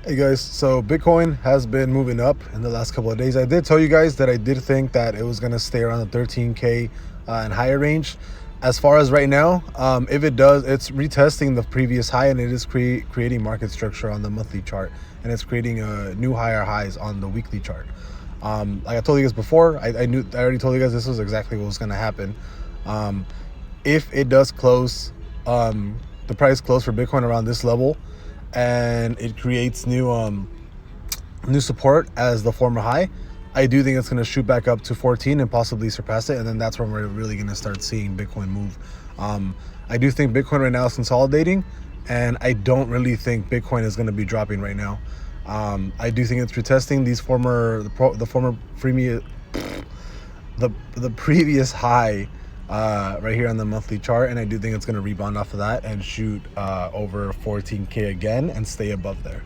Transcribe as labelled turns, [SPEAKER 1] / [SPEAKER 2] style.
[SPEAKER 1] Hey guys, so Bitcoin has been moving up in the last couple of days. I did tell you guys that I did think that it was going to stay around the 13K and higher range. As far as right now, if it does, it's retesting the previous high, and it is creating market structure on the monthly chart, and it's creating new higher highs on the weekly chart. Like I told you guys before, I already told you guys this was exactly what was going to happen. If it does close, the price close for Bitcoin around this level, and it creates new support as the former high, I do think it's going to shoot back up to 14 and possibly surpass it, and then that's when we're really going to start seeing Bitcoin move. I do think Bitcoin right now is consolidating, and I don't really think Bitcoin is going to be dropping right now. I do think it's retesting these the previous high right here on the monthly chart, and I do think it's going to rebound off of that and shoot over 14K again and stay above there.